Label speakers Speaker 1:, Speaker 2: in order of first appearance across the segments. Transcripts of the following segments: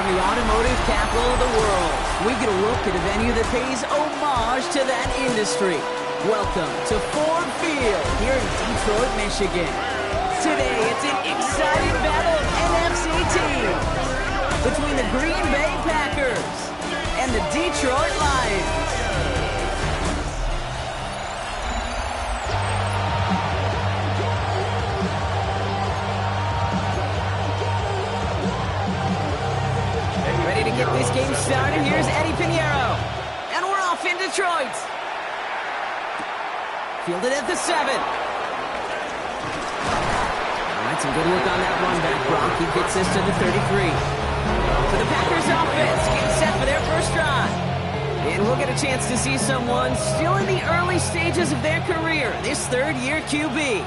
Speaker 1: from the automotive capital of the world, we get a look at a venue that pays homage to that industry. Welcome to Ford Field here in Detroit, Michigan. Today, it's an exciting battle of NFC teams between the Green Bay Packers and the Detroit Lions. Ready to get this game started? Here's Eddie Pinheiro. And we're off in Detroit. Fielded at the 7. All right, some good work on that run back, Brock. He gets this to the 33. For the Packers offense, getting set for their first drive. And we'll get a chance to see someone still in the early stages of their career, this third-year QB.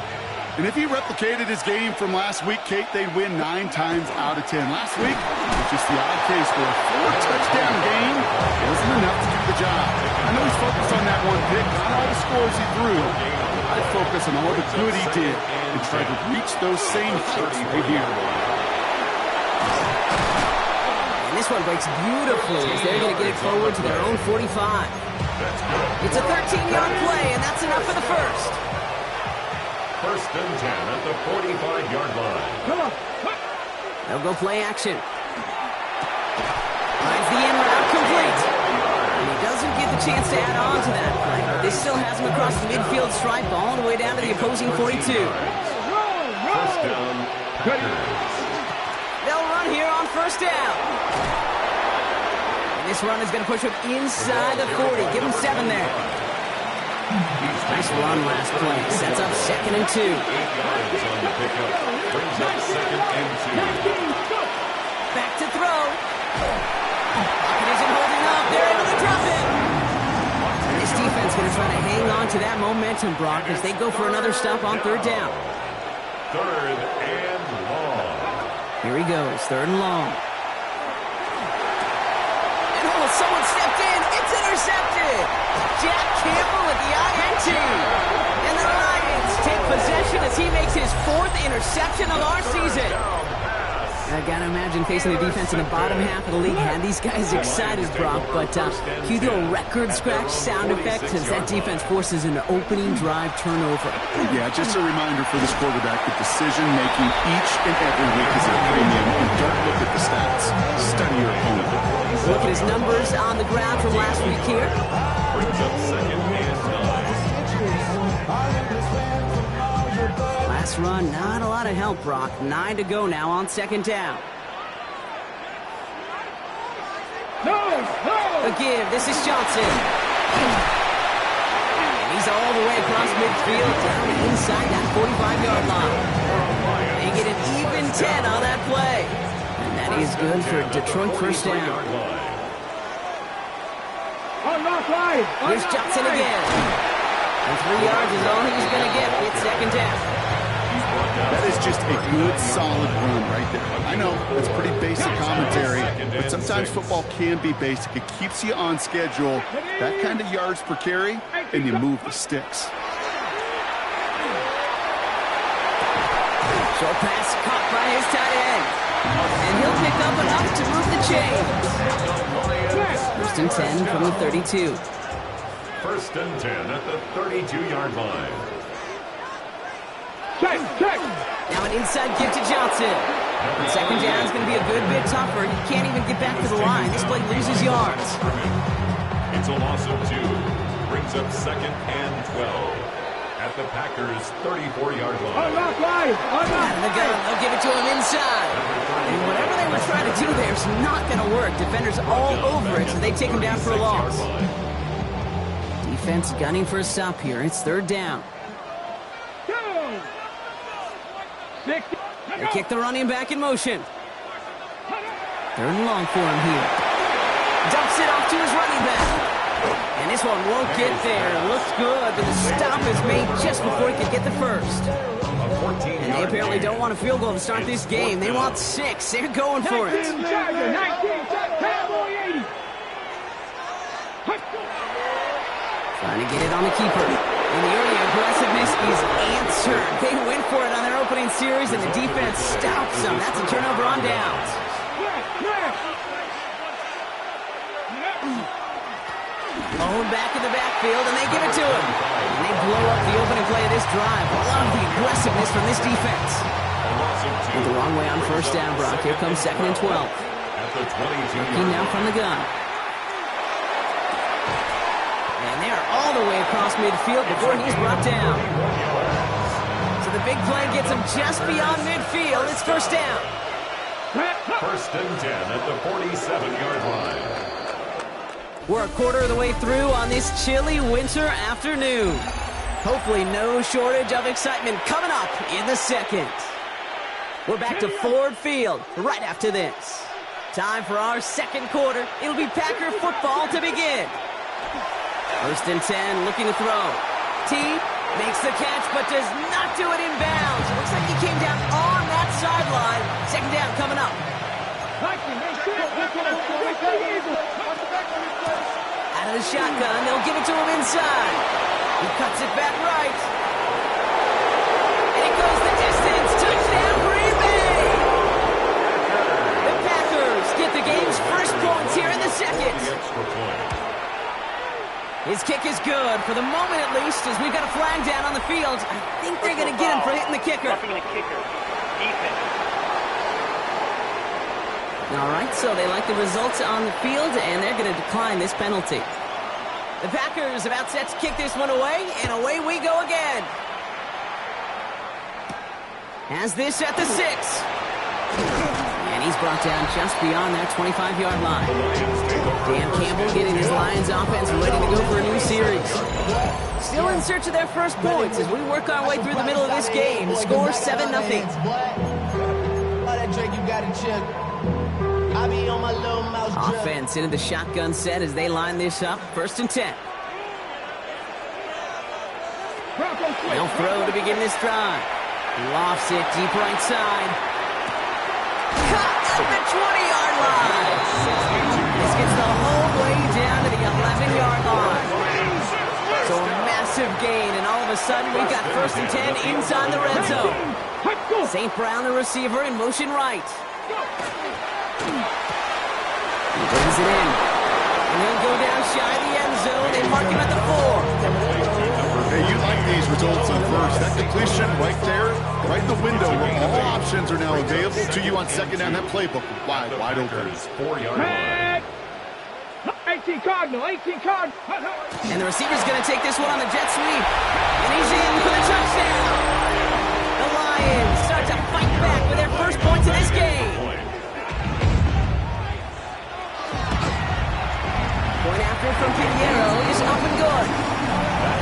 Speaker 2: And if he replicated his game from last week, Kate, they'd win 9 times out of 10. Last week, it was just the odd case where a 4-touchdown game wasn't enough to do the job. I know he's focused on that one pick, not all the scores he threw. I'd focus on all the good he did and try to reach those same heights right here.
Speaker 1: And this one breaks beautifully as they're going to get it forward to their own 45. It's a 13-yard play, and that's enough for the first.
Speaker 3: First and 10 at the 45-yard line.
Speaker 1: Come on. They'll go play action. Finds the in route complete. And he doesn't get the chance to add on to that play. They still has him across the midfield stripe all the way down to the opposing 42.
Speaker 3: First down, Packers.
Speaker 1: They'll run here on first down. And this run is going to push him inside the 40. Give him 7 there. Nice run last play. Sets up 2nd and 2.
Speaker 3: 8 yards on the pickup. Brings up 2nd and 2.
Speaker 1: Back to throw. Pocket isn't holding up. They're able to drop it. And this defense going to try to hang on to that momentum, Brock, as they go for another stop on third down.
Speaker 3: 3rd and long.
Speaker 1: Here he goes. 3rd and long. And someone stepped in. It's intercepted. Jack Campbell with the INT. And the Lions take possession as he makes his 4th interception of our season. I gotta imagine facing a defense in the bottom half of the league had these guys excited, Brock, but cue the old record scratch sound effect as that defense forces an opening drive turnover.
Speaker 2: Yeah, just a reminder for this quarterback that decision-making each and every week is a premium, and don't look at the stats. Study your opponent.
Speaker 1: Look at his numbers on the ground from last week here.
Speaker 3: Brings up 2nd and 9.
Speaker 1: Last run, not a lot of help, Brock. 9 to go now on 2nd down. A give. This is Johnson. And he's all the way across midfield down inside that 45-yard line. They get an even 10 on that play. And that is good for Detroit first down. Here's Johnson again. And 3 yards is all he's going to get. It's 2nd down.
Speaker 2: That is just a good, solid run right there. I know, it's pretty basic commentary, but sometimes football can be basic. It keeps you on schedule, that kind of yards per carry, and you move the sticks.
Speaker 1: Short pass caught by his tight end. And he'll pick up enough to move the chains. First and 10 from the 32.
Speaker 3: First and 10 at the 32-yard line.
Speaker 1: Now an inside give to Johnson. And 2nd down is going to be a good bit tougher. He can't even get back to the line. This play loses yards.
Speaker 3: It's a loss of 2. Brings up 2nd and 12. At the Packers' 34-yard line.
Speaker 1: Out of the gun. They'll give it to him inside. And whatever they were trying to do there is not going to work. Defenders all over it, so they take him down for a loss. Defense gunning for a stop here. It's 3rd down. They kick the running back in motion. 3rd and long for him here. Dumps it off to his running back. And this one won't get there. It looks good, but the stop is made just before he could get the first. And they apparently don't want a field goal to start this game. They want 6. They're going for it. Trying to get it on the keeper. And the early aggressiveness is answered. They went for it on their opening series, and the defense stops them. That's a turnover on downs. Owned back in the backfield, and they give it to him. And they blow up the opening play of this drive. Love the aggressiveness from this defense. Went the wrong way on first down, Brock. Here comes 2nd and 12. Looking now from the gun. And they are all the way across midfield before he's brought down. So the big play gets him just beyond midfield. It's first down.
Speaker 3: 1st and 10 at the 47-yard line.
Speaker 1: We're a quarter of the way through on this chilly winter afternoon. Hopefully no shortage of excitement coming up in the second. We're back to Ford Field right after this. Time for our second quarter. It'll be Packer football to begin. 1st and 10, looking to throw. T makes the catch, but does not do it in bounds. Looks like he came down on that sideline. 2nd down coming up. Out of the shotgun, they'll give it to him inside. He cuts it back right. And it goes the distance. Touchdown, Green Bay! The Packers get the game's first points here in the second. His kick is good, for the moment at least, as we've got a flag down on the field. I think they're going to get him for hitting the kicker. All right, so they like the results on the field, and they're going to decline this penalty. The Packers about set to kick this one away, and away we go again. Has this at the 6. And he's brought down just beyond that 25-yard line. Dan Campbell getting his Lions offense ready to go for a new series. Still in search of their first points as we work our way through the middle of this game. The score 7-0. Offense into the shotgun set as they line this up. 1st and 10. They'll throw to begin this drive. Lofts it deep right side. Cut at the 20-yard line. This gets the whole way down to the 11-yard line. So a massive gain, and all of a sudden we've got 1st and 10 inside the red zone. St. Brown, the receiver, in motion right. He brings it in. And he'll go down shy of the end zone. They mark him at the 4.
Speaker 2: Hey, you like these results on first. That completion right there, right in the window where all options are now available to you on 2nd down. That playbook wide open.
Speaker 3: 4-yard line.
Speaker 4: 18 Cardinal, 18 Cardinal.
Speaker 1: And the receiver's going to take this one on the jet sweep. And he's in for the touchdown. The Lions start to fight back with their first points in this game. Point after from Pinheiro is up and good.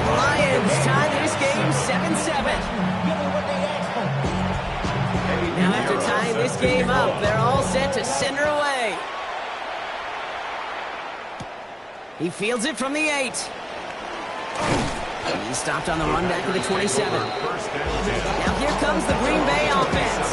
Speaker 1: The Lions tie this game 7-7. Now after tying this game up, they're all set to send her away. He fields it from the 8. He stopped on the run back to the 27. Now here comes the Green Bay offense.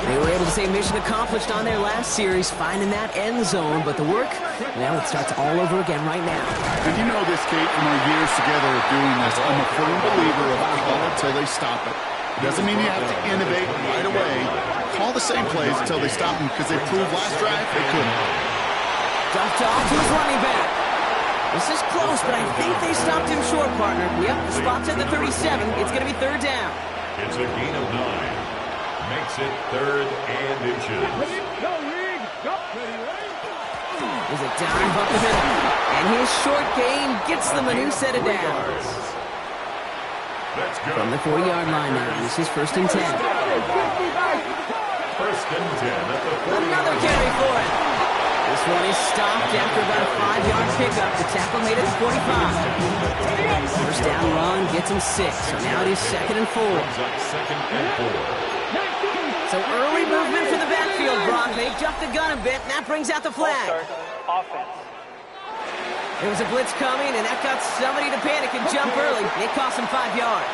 Speaker 1: They were able to say mission accomplished on their last series, finding that end zone, but the work, well, it starts all over again right now.
Speaker 2: And you know this, Kate, from our years together of doing this, I'm a firm believer of call it till they stop it. It doesn't mean you have to innovate right away. Call the same plays until they stop them, because they proved last drive they couldn't.
Speaker 1: Duffed off to his running back. This is close, but I think they stopped him short, partner. Yep, the spot's at the 37. It's going to be 3rd down.
Speaker 3: It's a gain of 9. Makes it 3rd and inches.
Speaker 1: There's a dive up the middle. And his short gain gets them a new set of downs. From the 40-yard line now, this is 1st and 10.
Speaker 3: 1st and 10 at the 40.
Speaker 1: Another carry for it. This one is stopped after about a 5-yard pickup. The tackle made it to 45. First down run gets him 6. So now it is 2nd and 4.
Speaker 3: 2nd and 4.
Speaker 1: So early movement for the backfield, Brock. They jumped the gun a bit, and that brings out the flag. There was a blitz coming, and that got somebody to panic and jump early. It cost him 5 yards.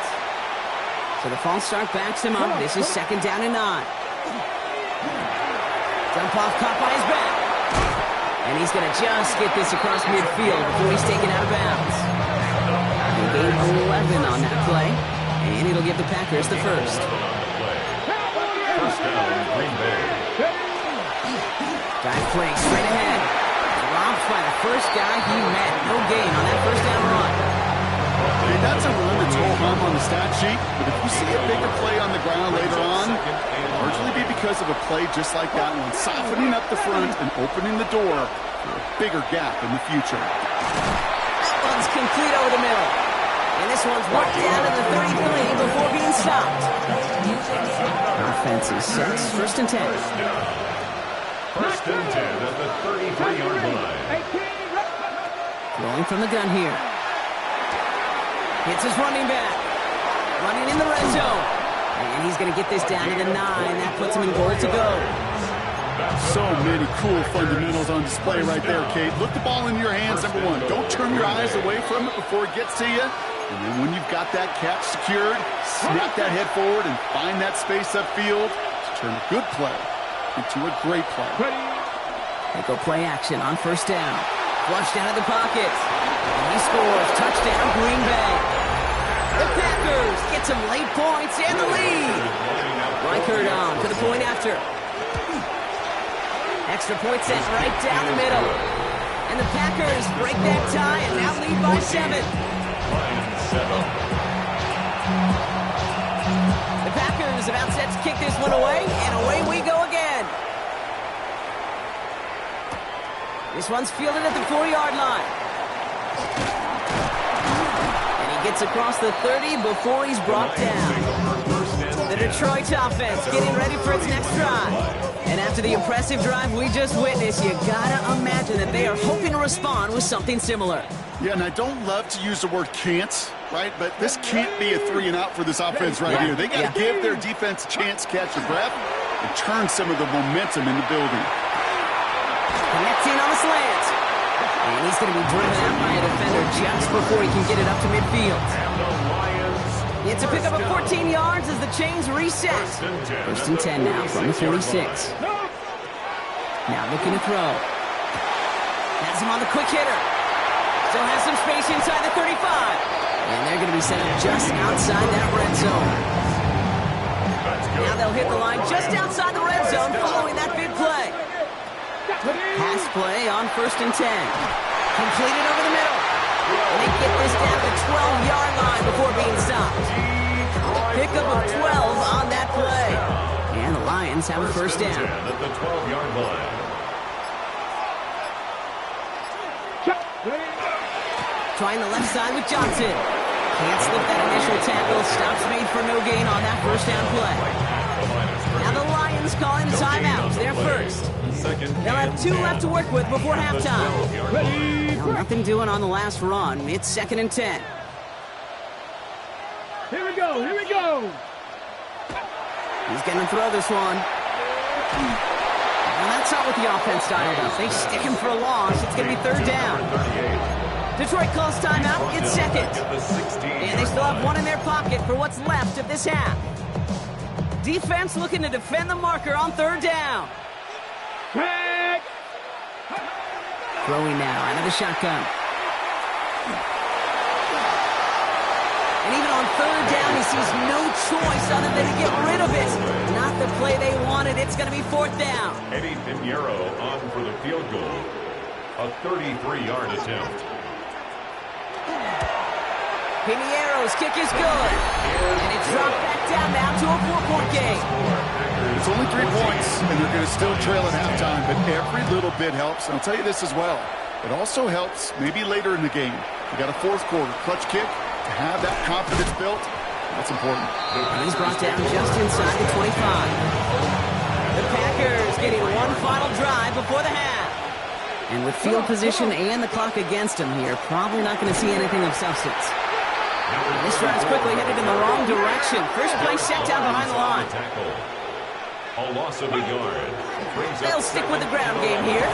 Speaker 1: So the false start backs him up. This is 2nd down and 9. Jump off caught by his back. And he's going to just get this across midfield before he's taken out of bounds. He gained 11 on that play, and it'll give the Packers the first.
Speaker 3: First down, Green Bay.
Speaker 1: Dive play straight ahead. Dropped stops by the first guy he met. No gain on that first down run.
Speaker 2: Okay, that's a run that's all hum on the stat sheet, but if you see a bigger play on the ground later on, it'll largely be because of a play just like that one, softening up the front and opening the door for a bigger gap in the future.
Speaker 1: That one's complete over the middle. And this one's marked down to the 33 before being stopped. Offense is set. First and 10.
Speaker 3: First and 10 at the 33-yard line.
Speaker 1: Rolling from the gun here. Hits his running back. Running in the red zone. And he's going to get this down to the 9. That puts him in goal to go.
Speaker 2: So many cool fundamentals on display right there, Kate. Look the ball in your hands, number one. Don't turn your eyes away from it before it gets to you. And then when you've got that catch secured, snap that head forward and find that space upfield to turn a good play into a great play.
Speaker 1: They go play action on first down. Flushed out of the pocket. And he scores. Touchdown, Green Bay. The Packers get some late points and the lead. Reichert on to the point after. Extra point set right down the middle. And the Packers break that tie and now lead by 7. The Packers about set to kick this one away, and away we go again. This one's fielded at the 4-yard line. And he gets across the 30 before he's brought down. The Detroit offense getting ready for its next drive. And after the impressive drive we just witnessed, you gotta imagine that they are hoping to respond with something similar.
Speaker 2: Yeah, and I don't love to use the word can't, right? But this can't be a 3-and-out for this offense right here. They got to give their defense a chance to catch their breath and turn some of the momentum in the building.
Speaker 1: Connecting on the slant. And he's going to be driven out by a defender just before he can get it up to midfield. It's a pickup of 14 yards as the chains reset. First and 10 now from the 46. Now looking to throw. Has him on the quick hitter. Still has some space inside the 35. And they're going to be set up just outside that red zone. Now they'll hit the line just outside the red zone following that big play. Pass play on first and 10. Completed over the middle. And they get this down to the 12-yard line before being stopped. Pickup of 12 on that play. And the Lions have a first down.
Speaker 3: At the 12-yard line.
Speaker 1: Trying the left side with Johnson. Can't slip that initial tackle. Stops made for no gain on that first down play. Now the Lions calling a timeout. They're first. They'll have 2 left to work with before halftime. Now, nothing doing on the last run. It's second and 10.
Speaker 4: Here we go, here we go.
Speaker 1: He's going to throw this one. And that's not what the offense dialed up. They stick him for a loss. It's going to be third down. Detroit calls timeout. It's second. And they still have 1 in their pocket for what's left of this half. Defense looking to defend the marker on third down. Throwing now out of the shotgun. And even on third down, he sees no choice other than to get rid of it. Not the play they wanted. It's going to be fourth down.
Speaker 3: Eddie Pinheiro on for the field goal. A 33-yard attempt.
Speaker 1: Pinheiro's kick is good. And it's dropped back down now to a 4-point game.
Speaker 2: It's only 3 points, and they're going to still trail at halftime, but every little bit helps. And I'll tell you this as well. It also helps maybe later in the game. You got a fourth quarter clutch kick. To have that confidence built, that's important.
Speaker 1: And he's brought down just inside the 25. The Packers getting one final drive before the half. And with field position and the clock against him here, probably not going to see anything of substance. This drive's quickly headed in the wrong direction. First play set down behind the line.
Speaker 3: A loss of a yard.
Speaker 1: They'll stick with the ground game here.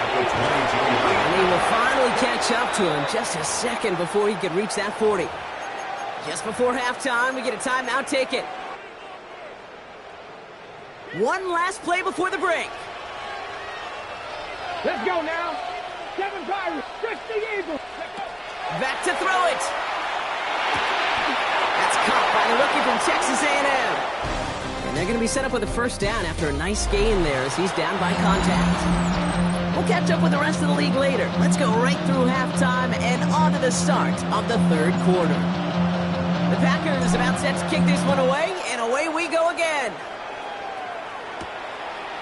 Speaker 1: And he will finally catch up to him just a second before he could reach that 40. Just before halftime, we get a timeout taken. One last play before the break.
Speaker 4: Let's go now. Kevin Byron, stretch the eagle.
Speaker 1: Back to throw it. That's caught by the rookie from Texas A&M. And they're going to be set up with a first down after a nice gain there as he's down by contact. We'll catch up with the rest of the league later. Let's go right through halftime and on to the start of the third quarter. The Packers about set to kick this one away, and away we go again.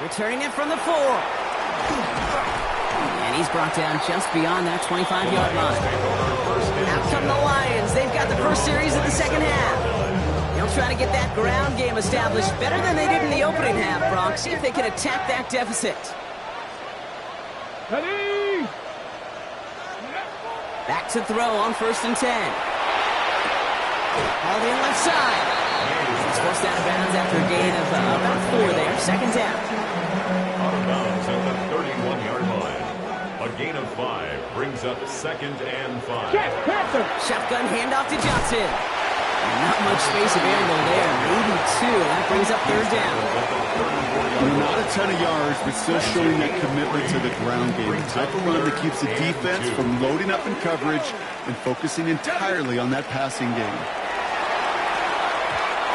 Speaker 1: Returning it from the 4. And he's brought down just beyond that 25-yard line. Out come the Lions. They've got the first series of the second half. They'll try to get that ground game established better than they did in the opening half, Brock. See if they can attack that deficit.
Speaker 4: Ready?
Speaker 1: Back to throw on 1st and 10. All in left side. It's forced out of bounds after a gain of about 4 there. Second down.
Speaker 3: Out of bounds at the 31-yard line. A gain of 5 brings up 2nd and 5.
Speaker 1: Shotgun handoff to Johnson. Not much space available there. Maybe 2. That brings up 3rd down.
Speaker 2: Not a ton of yards, but still showing that commitment to the ground game. The type of run that keeps the defense from loading up in coverage and focusing entirely on that passing game.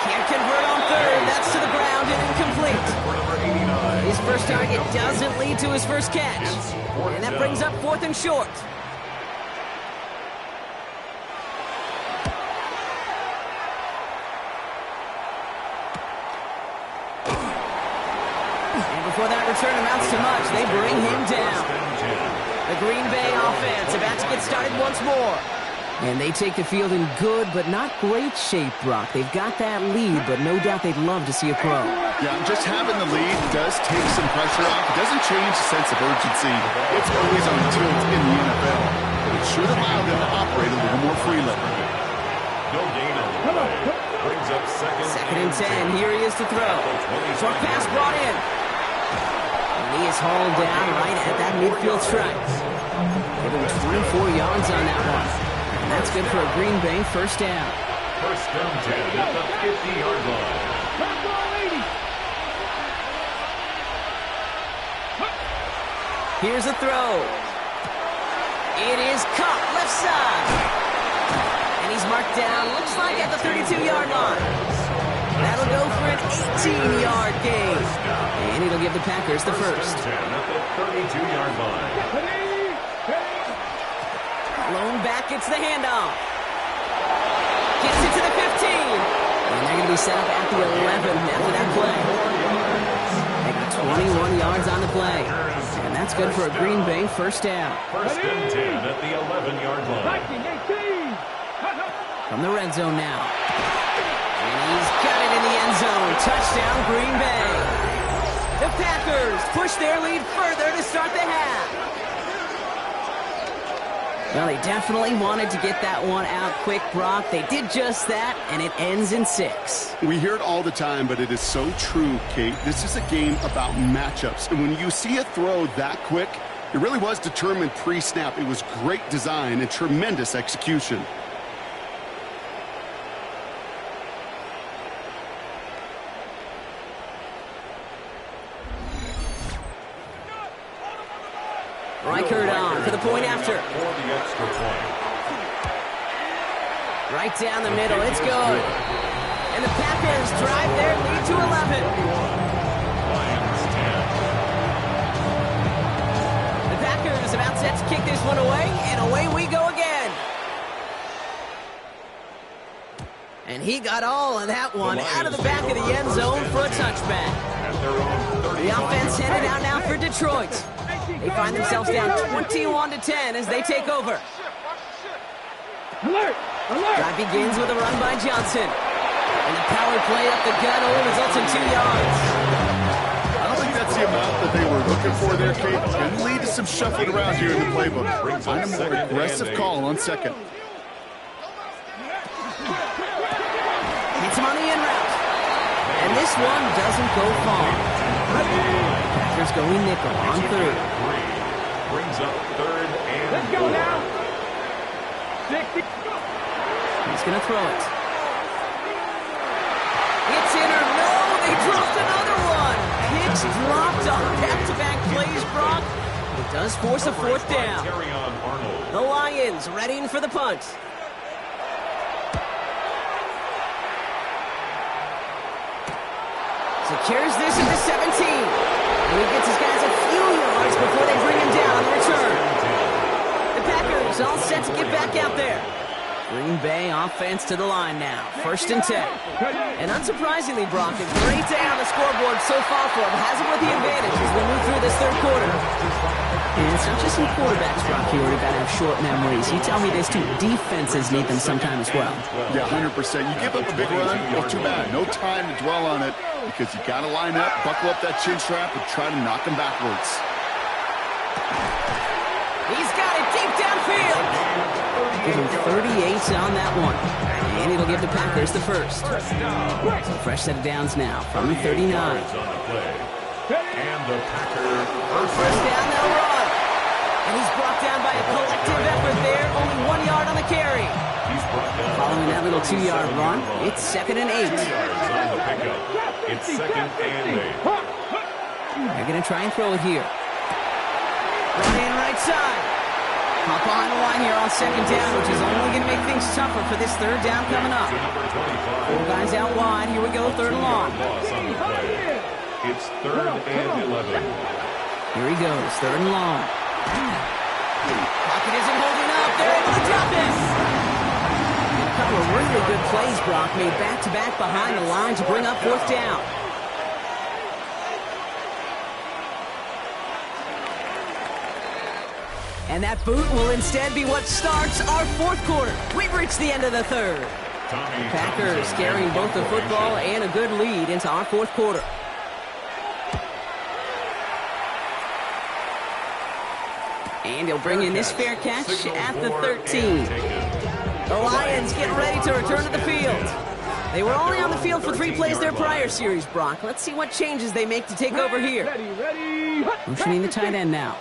Speaker 1: Can't convert on 3rd. That's to the ground and incomplete. His first target doesn't lead to his first catch. And that brings up 4th and short. And before that return amounts to much, they bring him down. The Green Bay offense about to get started once more. And they take the field in good but not great shape, Brock. They've got that lead, but no doubt they'd love to see a pro.
Speaker 2: Yeah, just having the lead does take some pressure off. It doesn't change the sense of urgency. It's always on tilt in the NFL. But it should allow them to operate a little more freely.
Speaker 3: No gain on the play. Brings up 2nd
Speaker 1: and 10. Here he is to throw. Short pass brought in. And he is hauled down right at that midfield stripe. Give him 24 yards on that one. And that's good for a Green Bay first down.
Speaker 3: 1st and 10 at the 50-yard line.
Speaker 1: Here's a throw. It is caught left side. And he's marked down, looks like at the 32-yard line. That'll go for an 18-yard gain. And it'll give the Packers the first.
Speaker 3: 1st and 10 at the 32-yard line.
Speaker 1: Lone back gets the handoff. Gets it to the 15. And they're going to be set up at the 11 after that play. They got 21 yards on the play. And that's good for a Green Bay first down.
Speaker 3: 1st and 10 at the 11-yard line.
Speaker 1: From the red zone now. And he's got it in the end zone. Touchdown, Green Bay. The Packers push their lead further to start the half. Well, they definitely wanted to get that one out quick, Brock. They did just that, and it ends in 6.
Speaker 2: We hear it all the time, but it is so true, Kate. This is a game about matchups. And when you see a throw that quick, it really was determined pre-snap. It was great design and tremendous execution.
Speaker 1: Reichert on for the point after.
Speaker 3: For the extra point.
Speaker 1: Right down the middle. It's good. And the Packers drive their lead to 11.
Speaker 3: Lions 10.
Speaker 1: The Packers about set to kick this one away, and away we go again. And he got all of that one out of the back of the end zone for a touchback. The offense headed out now for Detroit. They find themselves down 21-10 as they take over.
Speaker 4: Alert! Alert!
Speaker 1: Drive begins with a run by Johnson. And the power play up the gut only results in 2 yards.
Speaker 2: I don't think that's the amount that they were looking for there, Kate. It's going to lead to some shuffling around here in the playbook. Find a more aggressive call on 2nd.
Speaker 1: Hits him on the in route. And this one doesn't go far. Packers going nickel on 3rd.
Speaker 3: Brings up 3rd and
Speaker 4: Let's go
Speaker 3: 4.
Speaker 4: now. 60.
Speaker 1: He's going to throw it. It's in or no, they dropped another one. Pitch dropped on back-to-back plays, Brock. It does force a 4th down. The Lions readying for the punt. Secures this at the 17. And he gets his guys a few yards yards before they bring him down on the return. The Packers all set to get back out there. Green Bay offense to the line now. 1st and 10. And unsurprisingly, Brock, a great day on the scoreboard so far for him. Has it with the advantage as we move through this 3rd quarter. And it's not just some quarterbacks, Brock, here who got to have short memories. You tell me this too. Defenses need them sometime as well.
Speaker 2: Yeah, 100%. You give up a big run, well, too bad. No time to dwell on it because you got to line up, buckle up that chin strap, and try to knock them backwards.
Speaker 1: He's got it deep downfield. Give him 38 on that one. And it'll give the Packers the first. So fresh set of downs now from the 39.
Speaker 3: And the Packers
Speaker 1: First down, they'll run. And he's brought down by a collective effort there. Only 1 yard on the carry. Following that little 2-yard run, it's 2nd and 8.
Speaker 3: 2 yards on the pickup. It's 2nd and 8.
Speaker 1: They're going to try and throw it here. Run in right side. Hop on the line here on 2nd down, which is only going to make things tougher for this 3rd down coming up. 4 guys out wide. Here we go, 3rd and long.
Speaker 3: It's 3rd and 11.
Speaker 1: Here he goes, 3rd and long. Pocket isn't holding up. They're able to drop it. A couple of really good plays, Brock, made back-to-back behind the line to bring up 4th down. And that boot will instead be what starts our 4th quarter. We've reached the end of the 3rd. Packers carrying both the football and a good lead into our 4th quarter. And he'll bring in this fair catch at the 13. The Lions get ready to return to the field. They were only on the field for 3 plays their prior series, Brock. Let's see what changes they make to take over here. Motioning the tight end now.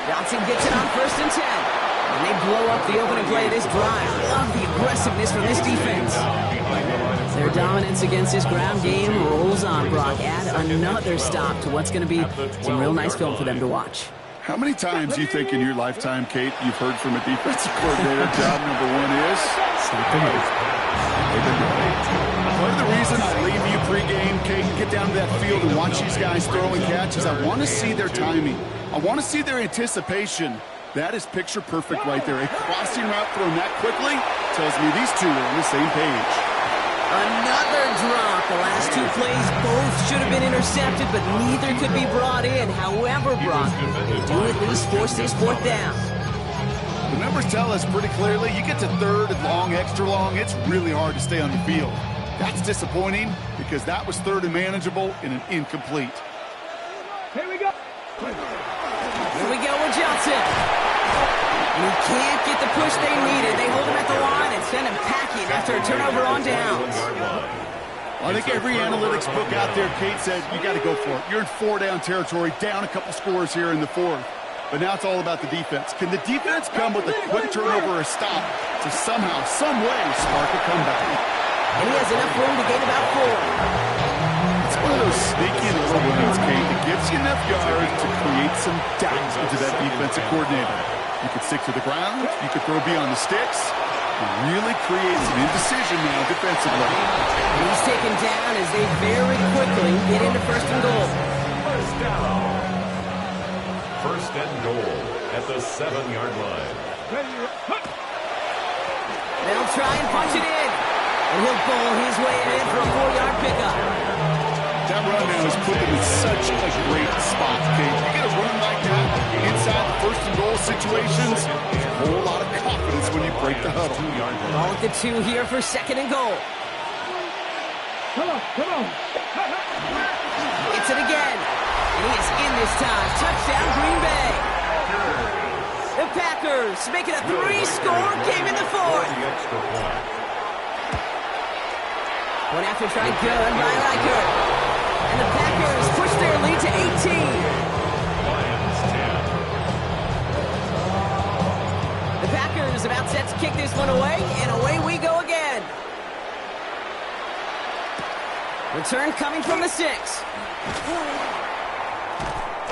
Speaker 1: Johnson gets it on 1st and 10. And they blow up the opening play of this drive. Love the aggressiveness from this defense. Their dominance against this ground game rolls on, Brock. Add another stop to what's going to be some real nice film for them to watch.
Speaker 2: How many times do you think in your lifetime, Kate, you've heard from a defensive coordinator, job number 1 is?
Speaker 1: Stop the move.
Speaker 2: Part of the reason I leave you pregame, Kate, get down to that field and watch these guys throw and catch is I want to see their timing. I want to see their anticipation. That is picture perfect right there. A crossing route thrown that quickly tells me these two are on the same page.
Speaker 1: Another drop. The last 2 plays both should have been intercepted, but neither could be brought in. However, Brock, they do at least force this 4th down.
Speaker 2: The numbers tell us pretty clearly, you get to 3rd and long, extra long, it's really hard to stay on the field. That's disappointing because that was 3rd and manageable and an incomplete.
Speaker 4: Here we go.
Speaker 1: Here we go with Johnson. And he can't get the push they needed. They hold him at the line and send him packing after a turnover on downs.
Speaker 2: I think every analytics book out there, Kate, said you got to go for it. You're in 4-down territory, down a couple scores here in the 4th. But now it's all about the defense. Can the defense come with a quick turnover or a stop to somehow, some way, spark a comeback?
Speaker 1: And he has enough room to gain about 4.
Speaker 2: It's one of those sneaky little wins, Kate, that gives you enough yards to create some doubt into that defensive coordinator. You could stick to the ground. You could throw beyond the sticks. It really creates an indecision now defensively.
Speaker 1: He's taken down as they very quickly get into 1st and goal.
Speaker 3: 1st and goal at the 7-yard line.
Speaker 1: They'll try and punch it in. And he'll bowl his way in for a 4-yard pickup.
Speaker 2: That run now has put them in such a great spot, Kate. You get a run like that inside the 1st and goal situations, there's a whole lot of confidence when you break the huddle.
Speaker 1: Ball at the 2 here for 2nd and goal.
Speaker 4: Come on.
Speaker 1: Gets it again. And he is in this time. Touchdown, Green Bay. The Packers make it a 3-score game in the 4th. One after try good by Riker. And the Packers push their lead to 18.
Speaker 3: Lions 10.
Speaker 1: The Packers about set to kick this one away, and away we go again. Return coming from the 6.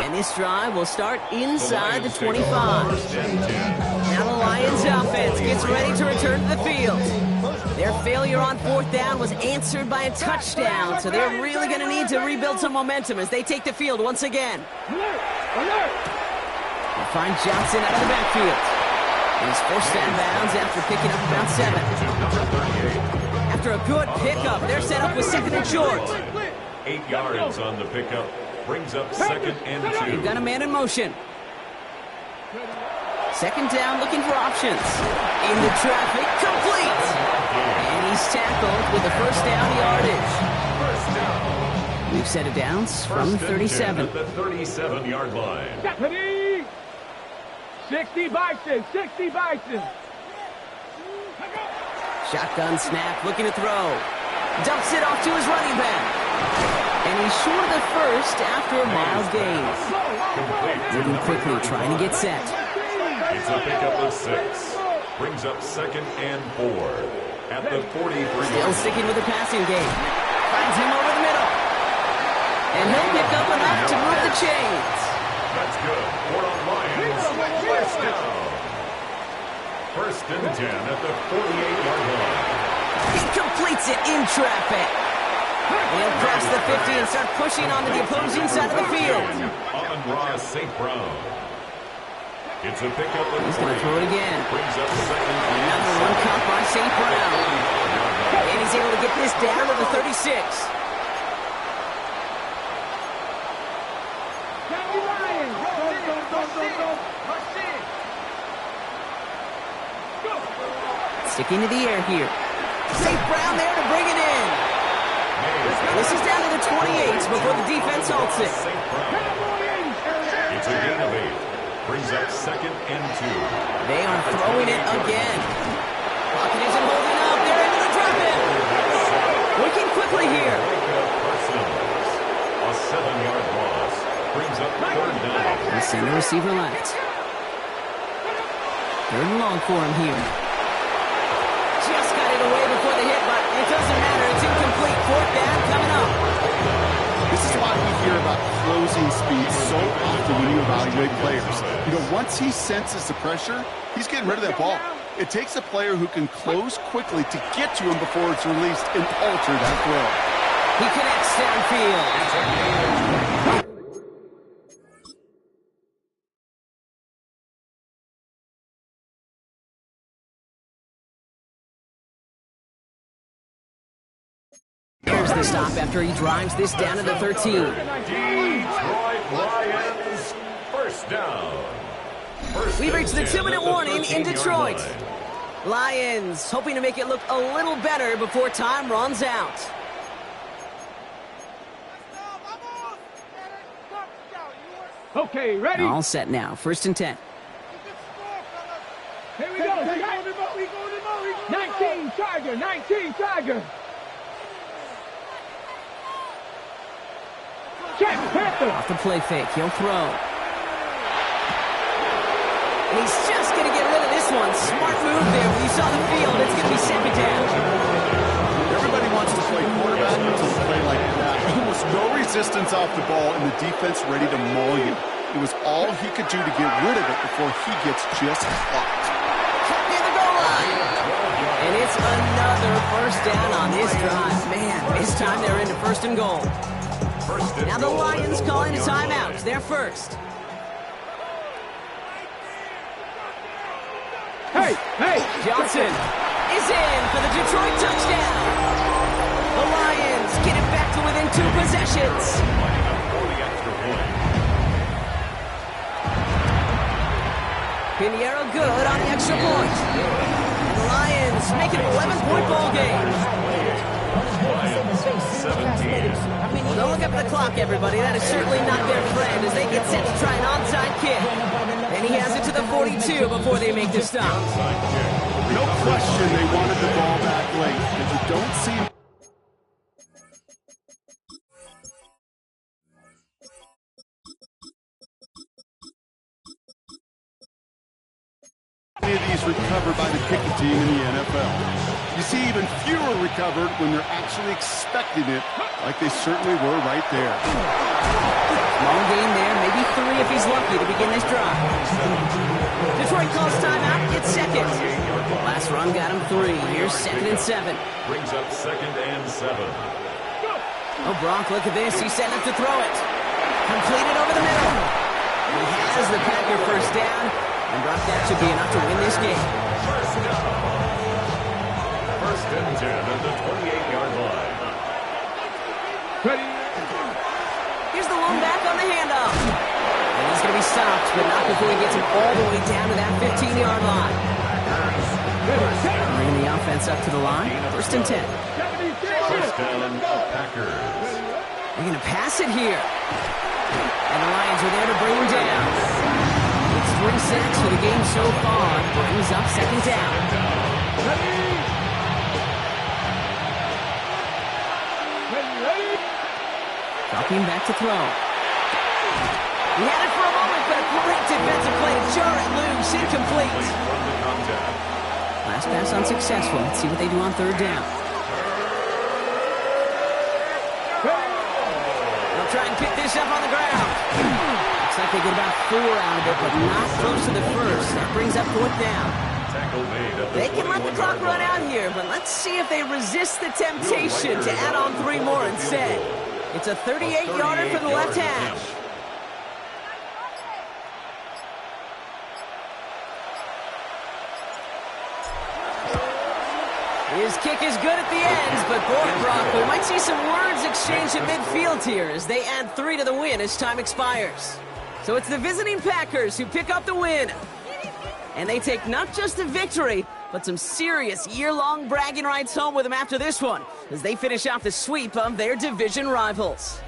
Speaker 1: And this drive will start inside the 25. Now the Lions offense gets ready to return to the field. Their failure on 4th down was answered by a touchdown, so they're really going to need to rebuild some momentum as they take the field once again.
Speaker 4: Alert!
Speaker 1: They find Johnson out of the backfield. And he's forced out of bounds after picking up about 7. After a good pickup, they're set up with 2nd and short.
Speaker 3: 8 yards on the pickup. Brings up 2nd and 2.
Speaker 1: They've got a man in motion. 2nd down, looking for options. In the traffic, complete. And he's tackled with a 1st down yardage.
Speaker 3: First down.
Speaker 1: New set of downs from 37.
Speaker 3: At the 37-yard line.
Speaker 4: Deputy! 60 Bison, 60 Bison.
Speaker 1: Shotgun snap, looking to throw. Dumps it off to his running back. And he's short of the 1st after a mild gain. Moving quickly, trying to get set.
Speaker 3: It's a pickup of 6. Brings up 2nd and 4. At the 43.
Speaker 1: Still sticking with the passing game. Finds him over the middle. And he'll pick up enough to move the chains.
Speaker 3: That's good. For the Lions. First down. 1st and 10 at the 48-yard line.
Speaker 1: He completes it in traffic. He'll cross the 50 and start pushing onto the opposing side of the field.
Speaker 3: Amon-Ra St. Brown. It's a pickup of 3.
Speaker 1: He's going to throw it again.
Speaker 3: Brings up 2nd and
Speaker 1: Another one caught by St. Brown. And he's able to get this down to the 36.
Speaker 4: County Lions!
Speaker 1: Sticking to the air here. St. Brown there to bring it in. And this is down to the 28s before the defense halts it.
Speaker 3: St. Brown. It's a gain of 8. Brings up 2nd and 2.
Speaker 1: They are throwing it again. Pocket isn't holding up. They're into the drop-in. Working quickly here.
Speaker 3: A 7-yard loss. Brings up 3rd down.
Speaker 1: The center receiver left. 3rd and long for him here. Just got it away before the hit, but it doesn't matter. It's incomplete. 4th down coming up.
Speaker 2: This is why we hear about closing speed so often when you evaluate players. You know, once he senses the pressure, he's getting rid of that ball. It takes a player who can close quickly to get to him before it's released and alter that throw.
Speaker 1: He connects downfield. Here's the stop after he drives this down to the 13.
Speaker 3: Detroit Lions. First down.
Speaker 1: We've reached the 2-minute warning in Detroit. Lions hoping to make it look a little better before time runs out.
Speaker 4: Okay, ready?
Speaker 1: All set now. 1st and 10.
Speaker 4: Here we go. 19 Tiger, 19 Tiger. Check, Panther.
Speaker 1: Off the play fake. He'll throw. And he's just going to get rid of this one. Smart move there. When you saw the field, it's going to be 2nd down.
Speaker 2: Everybody wants to play quarterback until they play like that. Almost no resistance off the ball and the defense ready to maul you. It was all he could do to get rid of it before he gets just clocked.
Speaker 1: Near the goal line. And it's another 1st down on this drive. Man, this time they're into 1st and goal. Now the Lions calling a timeout. They're first.
Speaker 4: Hey!
Speaker 1: Johnson is in for the Detroit touchdown. The Lions get it back to within 2 possessions. Pinheiro good on the extra point. And the Lions make it an 11-point ball game.
Speaker 3: 17.
Speaker 1: Don't look up at the clock, everybody. That is certainly not their friend as they get set to try an onside kick. And he has it to the 42 before they make the stop.
Speaker 2: No question they wanted the ball back late, but you don't see any of these recovered by the kicking team in the NFL. You see even fewer recovered when they're actually expecting it, like they certainly were right there.
Speaker 1: Long game there, maybe 3 if he's lucky to begin this drive. Detroit calls timeout, it's 2nd. Last run run got him 3. Here's 2nd and 7.
Speaker 3: Brings up 2nd and 7.
Speaker 1: Oh, Brock, look at this. He's setting up to throw it. Completed over the middle. He has the Packer first down. And Brock, that should be enough to win this game.
Speaker 3: First down. 1st and 10 at the 28-yard line.
Speaker 4: Ready.
Speaker 1: Here's the lone back on the handoff. And he's going to be stopped, but not before he gets him all the way down to that 15-yard line. Bringing the offense up to the line. 1st and 10.
Speaker 3: First down, Packers.
Speaker 1: They're going to pass it here. And the Lions are there to bring him down. It's 3 sacks for the game so far. Brings up 2nd down. Dropping back to throw. He had it for a moment, but a great defensive play to jar it loose. Incomplete. Last pass unsuccessful. Let's see what they do on 3rd down. They'll try and pick this up on the ground. Looks like they get about 4 out of it, but not close to the first. That brings up 4th down. They can let the clock run out here, but let's see if they resist the temptation to add on 3 more instead. It's a 38-yarder for the left hash. His kick is good at the ends, but boy, Brock, we might see some words exchanged at midfield here as they add 3 to the win as time expires. So it's the visiting Packers who pick up the win. And they take not just a victory, but some serious year-long bragging rights home with them after this one, as they finish off the sweep of their division rivals.